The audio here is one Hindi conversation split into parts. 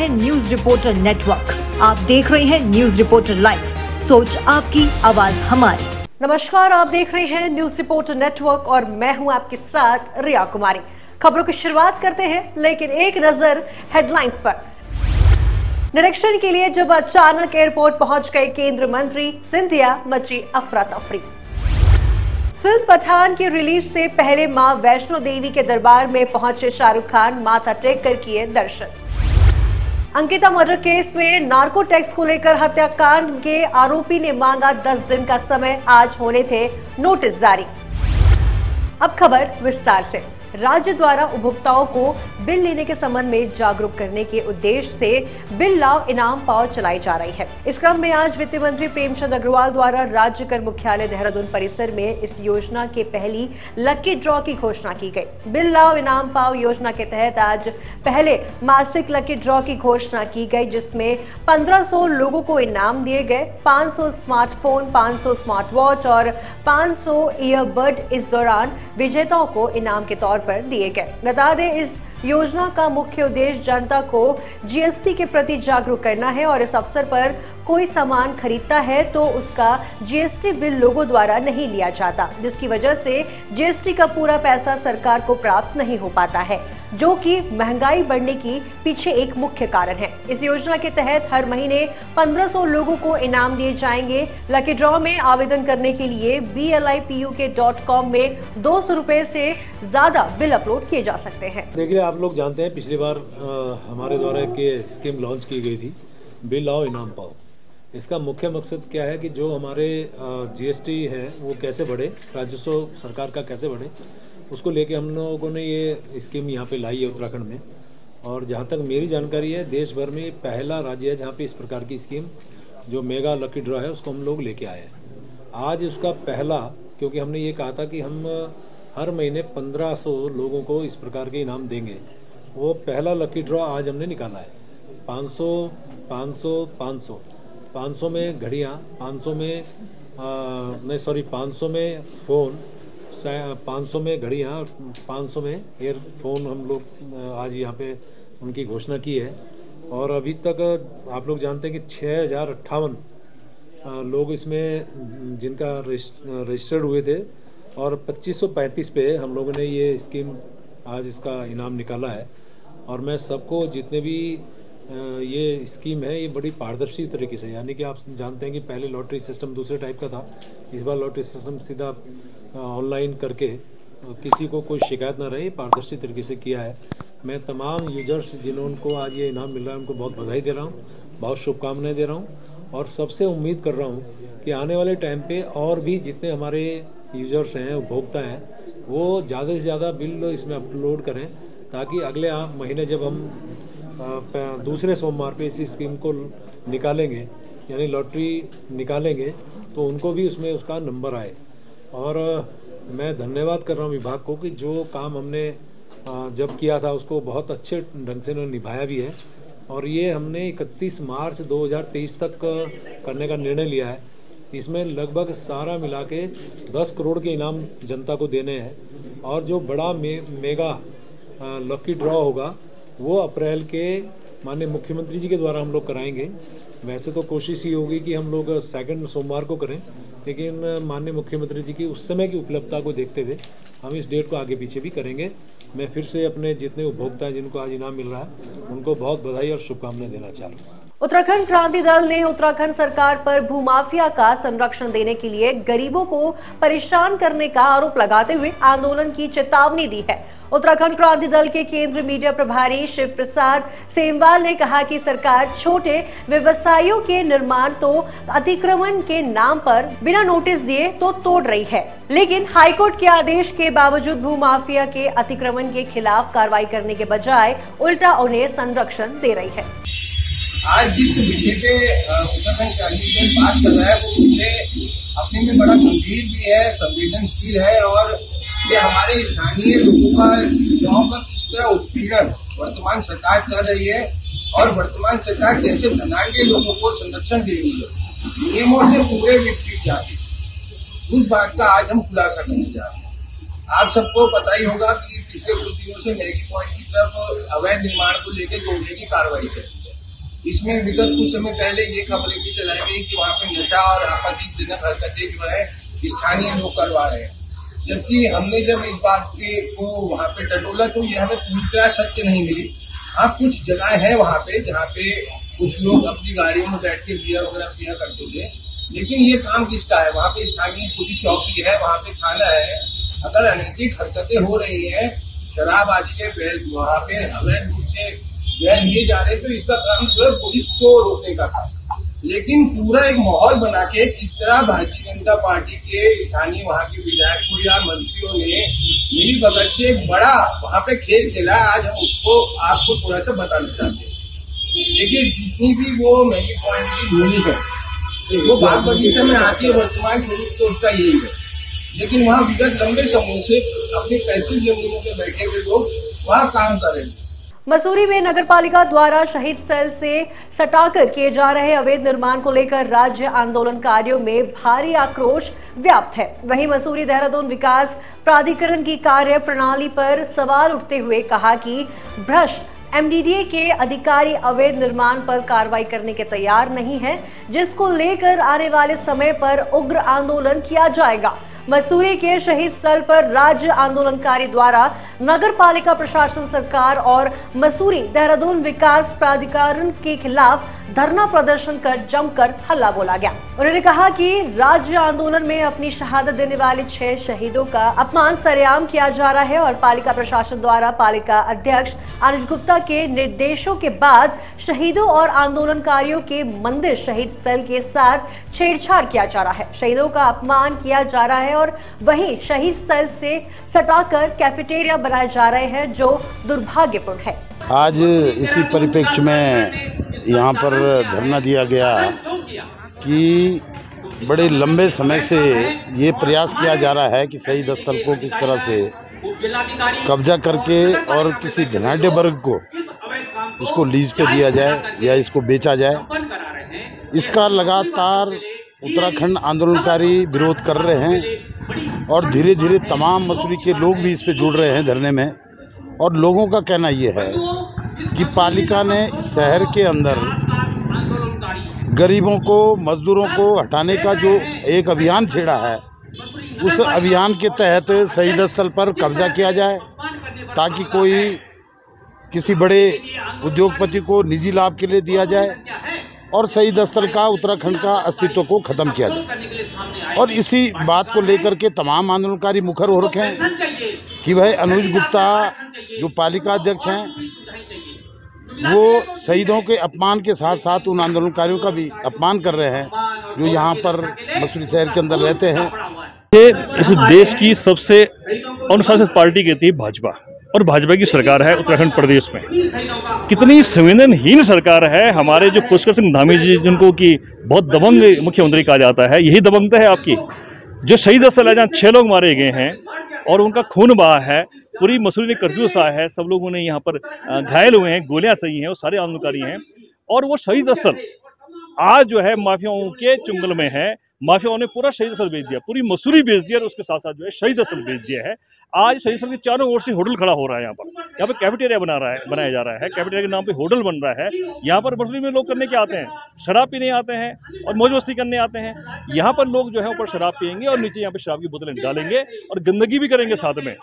हैं न्यूज रिपोर्टर नेटवर्क। आप देख रहे हैं न्यूज रिपोर्टर लाइव, सोच आपकी, आवाज हमारी। नमस्कार, आप देख रहे हैं न्यूज रिपोर्टर नेटवर्क और मैं हूं आपके साथ रिया कुमारी। खबरों की शुरुआत करते हैं, लेकिन एक नजर हेडलाइंस पर। निरीक्षण के लिए जब अचानक एयरपोर्ट पहुंच गए केंद्रीय मंत्री सिंधिया, मची अफरा तफरी। फिल्म पठान की रिलीज से पहले मां वैष्णो देवी के दरबार में पहुंचे शाहरुख खान, माथा टेक कर किए दर्शन। अंकिता मर्डर केस में नार्को टैक्स को लेकर हत्याकांड के आरोपी ने मांगा 10 दिन का समय, आज होने थे नोटिस जारी। अब खबर विस्तार से। राज्य द्वारा उपभोक्ताओं को बिल लेने के संबंध में जागरूक करने के उद्देश्य से बिल लाओ इनाम पाओ चलाई जा रही है। इस क्रम में आज वित्त मंत्री प्रेमचंद अग्रवाल द्वारा राज्य कर मुख्यालय देहरादून परिसर में इस योजना के पहली लकी ड्रॉ की घोषणा की गई। बिल लाओ इनाम पाओ योजना के तहत आज पहले मासिक लकी ड्रॉ की घोषणा की गई, जिसमें 1500 लोगों को इनाम दिए गए। 500 स्मार्टफोन, 500 स्मार्ट वॉच और 500 ईयरबड इस दौरान विजेताओं को इनाम के तौर पर दिए गए। बता दें, इस योजना का मुख्य उद्देश्य जनता को जीएसटी के प्रति जागरूक करना है और इस अवसर पर कोई सामान खरीदता है तो उसका जीएसटी बिल लोगों द्वारा नहीं लिया जाता, जिसकी वजह से जीएसटी का पूरा पैसा सरकार को प्राप्त नहीं हो पाता है, जो कि महंगाई बढ़ने की पीछे एक मुख्य कारण है। इस योजना के तहत हर महीने 1500 लोगों को इनाम दिए जाएंगे। लकी ड्रॉ में आवेदन करने के लिए blipuk.com में 200 रुपए से ज्यादा बिल अपलोड किए जा सकते हैं। देखिए, आप लोग जानते हैं पिछली बार हमारे द्वारा एक स्कीम लॉन्च की गई थी, बिल लाओ इनाम पाओ। इसका मुख्य मकसद क्या है कि जो हमारे जीएसटी है वो कैसे बढ़े, राजस्व सरकार का कैसे बढ़े, उसको लेके हम लोगों ने ये स्कीम यहाँ पे लाई है उत्तराखंड में। और जहाँ तक मेरी जानकारी है, देश भर में पहला राज्य है जहाँ पे इस प्रकार की स्कीम जो मेगा लकी ड्रॉ है उसको हम लोग लेके आए हैं। आज उसका पहला, क्योंकि हमने ये कहा था कि हम हर महीने 1500 लोगों को इस प्रकार के इनाम देंगे, वो पहला लकी ड्रॉ आज हमने निकाला है। 500, 500, 500, 500 में घड़ियाँ, 500 में 500 में फ़ोन, 500 में घड़ियाँ, 500 में एयरफोन हम लोग आज यहाँ पे उनकी घोषणा की है। और अभी तक आप लोग जानते हैं कि 6058 लोग इसमें जिनका रजिस्टर्ड हुए थे और 2535 पे हम लोगों ने ये स्कीम आज इसका इनाम निकाला है। और मैं सबको, जितने भी ये स्कीम है, ये बड़ी पारदर्शी तरीके से, यानी कि आप जानते हैं कि पहले लॉटरी सिस्टम दूसरे टाइप का था, इस बार लॉटरी सिस्टम सीधा ऑनलाइन करके किसी को कोई शिकायत ना रहे, पारदर्शी तरीके से किया है। मैं तमाम यूजर्स जिनको आज ये इनाम मिल रहा है उनको बहुत बधाई दे रहा हूँ, बहुत शुभकामनाएं दे रहा हूँ और सबसे उम्मीद कर रहा हूँ कि आने वाले टाइम पे और भी जितने हमारे यूजर्स हैं, उपभोक्ता हैं, वो ज़्यादा से ज़्यादा बिल इसमें अपलोड करें, ताकि अगले महीने जब हम दूसरे सोमवार पे इसी स्कीम को निकालेंगे, यानी लॉटरी निकालेंगे, तो उनको भी उसमें उसका नंबर आए। और मैं धन्यवाद कर रहा हूँ विभाग को कि जो काम हमने जब किया था उसको बहुत अच्छे ढंग से उन्होंने निभाया भी है। और ये हमने 31 मार्च 2023 तक करने का निर्णय लिया है। इसमें लगभग सारा मिला के 10 करोड़ के इनाम जनता को देने हैं। और जो बड़ा मेगा लकी ड्रॉ होगा वो अप्रैल के माननीय मुख्यमंत्री जी के द्वारा हम लोग कराएंगे। वैसे तो कोशिश ही होगी कि हम लोग सेकंड सोमवार को करें, लेकिन माननीय मुख्यमंत्री जी की उस समय की उपलब्धता को देखते हुए हम इस डेट को आगे पीछे भी करेंगे। मैं फिर से अपने जितने उपभोक्ता हैं जिनको आज इनाम मिल रहा है उनको बहुत बधाई और शुभकामनाएं देना चाह रहा हूँ। उत्तराखंड क्रांति दल ने उत्तराखंड सरकार पर भूमाफिया का संरक्षण देने के लिए गरीबों को परेशान करने का आरोप लगाते हुए आंदोलन की चेतावनी दी है। उत्तराखंड क्रांति दल के केंद्रीय मीडिया प्रभारी शिव प्रसाद सेमवाल ने कहा कि सरकार छोटे व्यवसायियों के निर्माण तो अतिक्रमण के नाम पर बिना नोटिस दिए तो तोड़ रही है, लेकिन हाईकोर्ट के आदेश के बावजूद भूमाफिया के अतिक्रमण के खिलाफ कार्रवाई करने के बजाय उल्टा उन्हें संरक्षण दे रही है। आज जिस विषय पे उत्तराखंड क्रांति दल बात कर रहा है वो मुद्दे अपने में बड़ा गंभीर भी है, संवेदनशील है और ये हमारे स्थानीय लोगों का, गाँव का किस तरह उत्पीड़न वर्तमान सरकार कर रही है और वर्तमान सरकार कैसे धनाढ़ लोगों को संरक्षण दे रही है, नियमों से पूरे विपरीत जाती है, उस बात का आज हम खुलासा करने जा रहे हैं। आप सबको पता ही होगा कि पिछले कुछ दिनों से मैगी पॉइंट की तरफ अवैध निर्माण को लेकर तोड़ने की कार्रवाई चल रही है। इसमें विगत कुछ समय पहले ये खबरें भी चलाई गई कि वहाँ पे नशा और आपत्तिजनक हरकतें जो है स्थानीय लोग करवा रहे हैं, जबकि हमने जब इस बात को वहाँ पे टटोला तो ये हमें पूरी तरह सत्य नहीं मिली। हाँ, कुछ जगह है वहाँ पे जहाँ पे कुछ लोग अपनी गाड़ियों में बैठ के बियर वगैरह पिया करते थे, लेकिन ये काम किसका है? वहाँ पे स्थानीय पुलिस चौकी है, वहाँ पे थाना है। अगर अनैतिक हरकतें हो रही है, शराब आदि के वहाँ पे अवैध रूप से लिए जा रहे, तो इसका काम जो है पुलिस को रोकने का था। लेकिन पूरा एक माहौल बना के किस तरह भारतीय जनता पार्टी के स्थानीय वहाँ के विधायकों या मंत्रियों ने मिली भगत से एक बड़ा वहाँ पे खेल खेला, आज हम उसको आपको थोड़ा सा बताना चाहते हैं। देखिए, जितनी भी वो मेगी पॉइंट की भूमि है वो बाग बगीचा में आती है, वर्तमान स्वरूप तो उसका यही है, लेकिन वहाँ विगत लंबे समय से अपनी 35 जमीनों पे बैठे हुए लोग वहाँ काम कर रहे हैं। मसूरी में नगरपालिका द्वारा शहीद स्थल से सटाकर किए जा रहे अवैध निर्माण को लेकर राज्य आंदोलनकारियों में भारी आक्रोश व्याप्त है। वहीं मसूरी देहरादून विकास प्राधिकरण की कार्य प्रणाली पर सवाल उठते हुए कहा कि भ्रष्ट एमडीडीए के अधिकारी अवैध निर्माण पर कार्रवाई करने के तैयार नहीं हैं, जिसको लेकर आने वाले समय पर उग्र आंदोलन किया जाएगा। मसूरी के शहीद स्थल पर राज्य आंदोलनकारी द्वारा नगर पालिका प्रशासन, सरकार और मसूरी देहरादून विकास प्राधिकरण के खिलाफ धरना प्रदर्शन कर जमकर हल्ला बोला गया। उन्होंने कहा कि राज्य आंदोलन में अपनी शहादत देने वाले 6 शहीदों का अपमान सरेआम किया जा रहा है और पालिका प्रशासन द्वारा पालिका अध्यक्ष अनुज गुप्ता के निर्देशों के बाद शहीदों और आंदोलनकारियों के मंदिर शहीद स्थल के साथ छेड़छाड़ किया जा रहा है, शहीदों का अपमान किया जा रहा है और वहीं शहीद स्थल से सटाकर कैफेटेरिया बनाए जा रहे हैं, जो दुर्भाग्यपूर्ण है। आज इसी परिप्रेक्ष्य में यहाँ पर धरना दिया गया कि बड़े लंबे समय से ये प्रयास किया जा रहा है कि शहीद स्थल को किस तरह से कब्जा करके और किसी धनाढ़ वर्ग को इसको लीज पे दिया जाए या इसको बेचा जाए। इसका लगातार उत्तराखंड आंदोलनकारी विरोध कर रहे हैं और धीरे धीरे तमाम मसूरी के लोग भी इस पे जुड़ रहे हैं धरने में। और लोगों का कहना ये है कि पालिका ने शहर के अंदर गरीबों को, मजदूरों को हटाने का जो एक अभियान छेड़ा है, उस अभियान के तहत शहीद स्थल पर कब्जा किया जाए ताकि कोई किसी बड़े उद्योगपति को निजी लाभ के लिए दिया जाए और शहीद स्थल का, उत्तराखंड का अस्तित्व को ख़त्म किया जाए। और इसी बात को लेकर के तमाम आंदोलनकारी मुखर हो रखे हैं कि भाई अनुज गुप्ता जो पालिका अध्यक्ष हैं वो शहीदों के अपमान के साथ साथ उन आंदोलनकारियों का भी अपमान कर रहे हैं जो यहाँ पर मसूरी शहर के अंदर रहते हैं। ये इस देश की सबसे अनुशासित पार्टी कहती है भाजपा, और भाजपा की सरकार है उत्तराखंड प्रदेश में। कितनी संवेदनहीन सरकार है। हमारे जो पुष्कर सिंह धामी जी, जिनको कि बहुत दबंग मुख्यमंत्री कहा जाता है, यही दबंगता है आपकी। जो शहीद स्थल है जहाँ 6 लोग मारे गए हैं और उनका खून बहा है, पूरी मसूरी में कर्फ्यू सा है, सब लोगों ने यहाँ पर घायल हुए हैं, गोलियां सही हैं और सारे आंदोलनकारी हैं। और वो शहीद स्थल आज जो है माफियाओं के चुंगल में है। माफियाओं ने पूरा शहीद स्थल बेच दिया, पूरी मसूरी बेच दिया और उसके साथ साथ जो है शहीद स्थल बेच दिया है। आज शहीद स्थल के चारों ओर से होटल खड़ा हो रहा है। यहाँ पे कैफेटेरिया बनाया जा रहा है। कैफेटेरिया के नाम पे होटल बन रहा है। यहाँ पर मसूरी में लोग करने के आते हैं, शराब पीने आते हैं और मौज मस्ती करने आते हैं। यहाँ पर लोग जो है ऊपर शराब पियेंगे और नीचे यहाँ पे शराब की बोतलें डालेंगे और गंदगी भी करेंगे साथ में।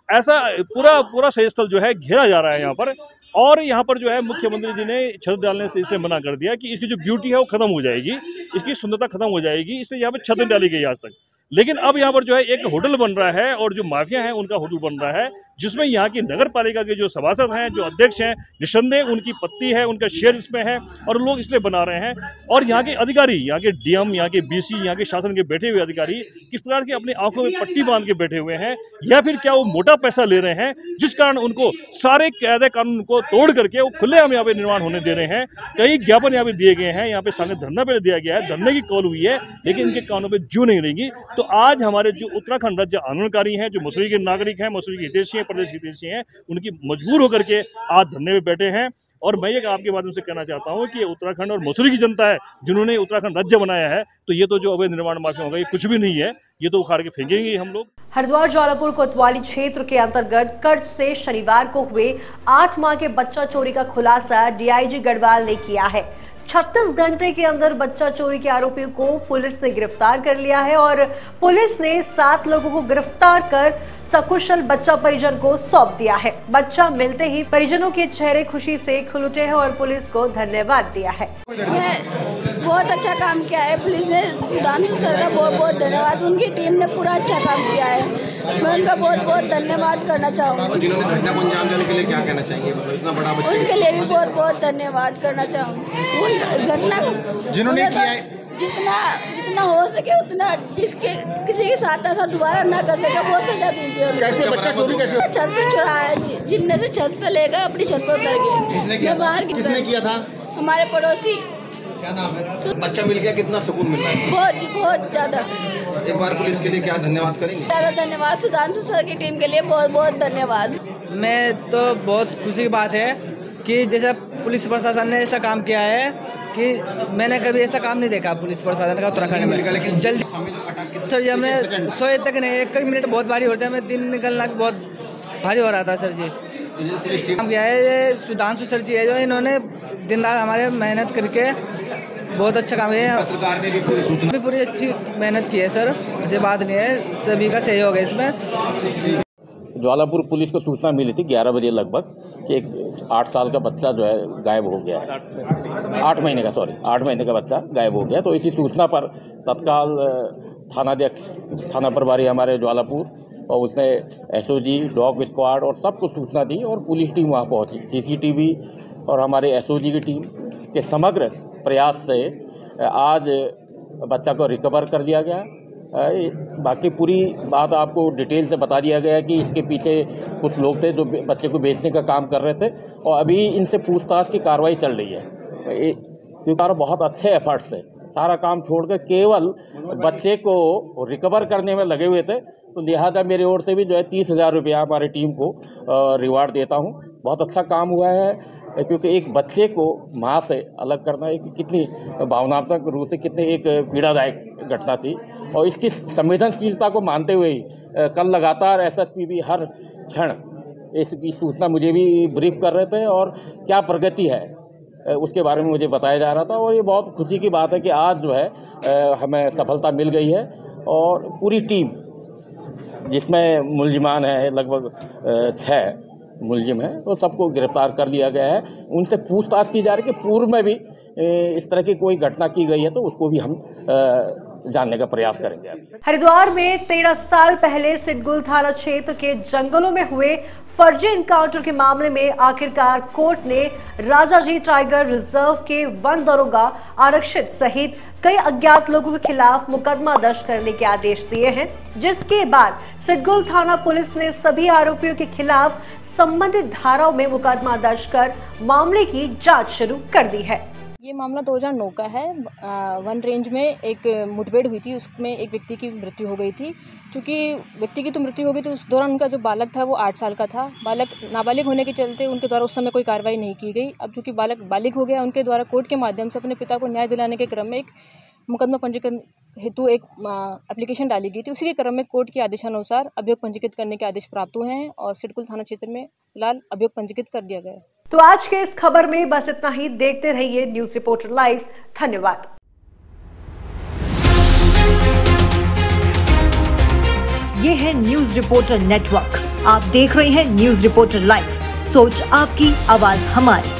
ऐसा पूरा शहीद स्थल जो है घेरा जा रहा है यहाँ पर। और यहाँ पर जो है मुख्यमंत्री जी ने छत डालने से इसलिए मना कर दिया कि इसकी जो ब्यूटी है वो खत्म हो जाएगी, इसकी सुंदरता खत्म हो जाएगी, इसलिए यहाँ पर छत डाली गई आज तक। लेकिन अब यहाँ पर जो है एक होटल बन रहा है और जो माफिया है उनका होटल बन रहा है, जिसमें यहाँ की नगर पालिका के जो सभासद हैं, जो अध्यक्ष हैं, निस्संदेह उनकी पत्नी है, उनका शेयर इसमें है और लोग इसलिए बना रहे हैं। और यहाँ के अधिकारी, यहाँ के डीएम, यहाँ के बीसी, यहाँ के शासन के बैठे हुए अधिकारी किस प्रकार के अपनी आंखों में पट्टी बांध के बैठे हुए हैं, या फिर क्या वो मोटा पैसा ले रहे हैं, जिस कारण उनको सारे कायदे कानून को तोड़ करके वो खुलेआम यहाँ पे निर्माण होने दे रहे हैं। कई ज्ञापन यहाँ पे दिए गए हैं, यहाँ पे सामने धरना पे दिया गया है, धरने की कॉल हुई है, लेकिन इनके कानों पे जू नहीं रहेगी। तो आज हमारे जो उत्तराखंड राज्य आंदोलनकारी हैं, जो मसूरी के नागरिक हैं, मसूरी के हितैषी हैं, प्रदेश के हितैषी हैं, उनकी मजबूर होकर के आज धरने में बैठे हैं। और मैं ये आपके माध्यम से कहना चाहता हूँ कि उत्तराखंड और मसूरी की जनता है जिन्होंने उत्तराखंड राज्य बनाया है, तो ये तो जो अवैध निर्माण माफिया होगा ये कुछ भी नहीं है, ये तो उखाड़ के फेंकेंगे हम लोग। हरिद्वार ज्वालापुर कोतवाली क्षेत्र के अंतर्गत कर्ज से शनिवार को हुए 8 माह के बच्चा चोरी का खुलासा डीआईजी गढ़वाल ने किया है। 36 घंटे के अंदर बच्चा चोरी के आरोपियों को पुलिस ने गिरफ्तार कर लिया है और पुलिस ने 7 लोगों को गिरफ्तार कर सकुशल बच्चा परिजन को सौंप दिया है। बच्चा मिलते ही परिजनों के चेहरे खुशी से खुल उठे हैं और पुलिस को धन्यवाद दिया है। बहुत अच्छा काम किया है पुलिस ने, सुधांशु सर का बहुत बहुत धन्यवाद। उनकी टीम ने पूरा अच्छा काम किया है, मैं उनका बहुत बहुत धन्यवाद करना चाहूँगी। जिन्होंने घटना को अंजाम देने के लिए क्या कहना चाहेंगे, इतना बड़ा बच्चा, उनके लिए भी बहुत बहुत धन्यवाद करना चाहूँगी। उन घटना जिन्होंने किया है जितना हो सके उतना, जिसके किसी के साथ ऐसा दोबारा ना कर सके वो सजा दीजिए। कैसे बच्चा चोरी कैसे छत से चुराया जी, जिनने से छत पे ले गए अपनी छत पर उतर गए। किसने किया था? हमारे पड़ोसी। क्या नाम है? बच्चा मिल गया, कितना सुकून मिल रहा है? बहुत ज्यादा। एक बार पुलिस के लिए क्या धन्यवाद करेंगे? ज्यादा धन्यवाद सुधांशु सर की टीम के लिए बहुत बहुत धन्यवाद। मैं तो बहुत खुशी की बात है कि जैसे पुलिस प्रशासन ने ऐसा काम किया है कि मैंने कभी ऐसा काम नहीं देखा पुलिस प्रशासन का उत्तराखंड में। जल्दी सर जी, हमने सोए तक नहीं, 1 मिनट बहुत भारी होता है, मैं दिन निकलना भी बहुत भारी हो रहा था सर जी। काम किया है ये सुधांशु सर जी है, जो इन्होंने दिन रात हमारे मेहनत करके बहुत अच्छा काम किया है। पत्रकार ने भी पूरी अच्छी मेहनत की है सर, ऐसी बात नहीं है, सभी का सहयोग है इसमें। ज्वालापुर पुलिस को सूचना मिली थी 11 बजे लगभग कि एक 8 साल का बच्चा जो है गायब हो गया है। 8 महीने का बच्चा गायब हो गया। तो इसी सूचना पर तत्काल थानाध्यक्ष, थाना प्रभारी हमारे ज्वालापुर, और उसने एसओजी, डॉग स्क्वाड और सबको सूचना दी और पुलिस टीम वहाँ पहुँची। सीसीटीवी और हमारे एसओजी की टीम के समग्र प्रयास से आज बच्चा को रिकवर कर दिया गया। बाकी पूरी बात आपको डिटेल से बता दिया गया कि इसके पीछे कुछ लोग थे जो बच्चे को बेचने का काम कर रहे थे और अभी इनसे पूछताछ की कार्रवाई चल रही है। क्योंकि बहुत अच्छे एफर्ट से सारा काम छोड़कर केवल बच्चे को रिकवर करने में लगे हुए थे, तो लिहाजा मेरी ओर से भी जो है 30,000 रुपया हमारी टीम को रिवार्ड देता हूँ। बहुत अच्छा काम हुआ है, क्योंकि एक बच्चे को माँ से अलग करना एक कितनी भावनात्मक रूप से कितनी एक पीड़ादायक घटना थी, और इसकी संवेदनशीलता को मानते हुए ही कल लगातार एसएसपी भी हर क्षण इसकी सूचना मुझे भी ब्रीफ कर रहे थे और क्या प्रगति है उसके बारे में मुझे बताया जा रहा था। और ये बहुत खुशी की बात है कि आज जो है हमें सफलता मिल गई है और पूरी टीम जिसमें मुलजिमान है, लगभग 6 मुलजिम हैं, तो सबको गिरफ्तार कर लिया गया है। उनसे पूछताछ की जा रही है कि पूर्व में भी इस तरह की कोई घटना की गई है तो उसको भी हम जानने का प्रयास करेंगे। हरिद्वार में 13 साल पहले सिडगुल थाना क्षेत्र के जंगलों में हुए फर्जी इनकाउंटर के मामले में आखिरकार कोर्ट ने राजाजी टाइगर रिजर्व के वन दरोगा आरक्षित सहित कई अज्ञात लोगों के खिलाफ मुकदमा दर्ज करने के आदेश दिए हैं, जिसके बाद सिडगुल थाना पुलिस ने सभी आरोपियों के खिलाफ संबंधित धाराओं में मुकदमा दर्ज कर मामले की जांच शुरू कर दी है। ये मामला 2009 का है। वन रेंज में एक मुठभेड़ हुई थी, उसमें एक व्यक्ति की मृत्यु हो गई थी। चूँकि व्यक्ति की तो मृत्यु हो गई थी, उस दौरान उनका जो बालक था वो 8 साल का था। बालक नाबालिग होने के चलते उनके द्वारा उस समय कोई कार्रवाई नहीं की गई। अब चूँकि बालक बालिग हो गया, उनके द्वारा कोर्ट के माध्यम से अपने पिता को न्याय दिलाने के क्रम में एक मुकदमा पंजीकरण हेतु एक एप्लीकेशन डाली गई थी। उसी के क्रम में कोर्ट के आदेशानुसार अभियोग पंजीकृत करने के आदेश प्राप्त हुए हैं और सिडकुल थाना क्षेत्र में फिलहाल अभियोग पंजीकृत कर दिया गया है। तो आज के इस खबर में बस इतना ही। देखते रहिए न्यूज रिपोर्टर लाइव। धन्यवाद। ये है न्यूज रिपोर्टर नेटवर्क। आप देख रहे हैं न्यूज रिपोर्टर लाइव। सोच आपकी, आवाज हमारी।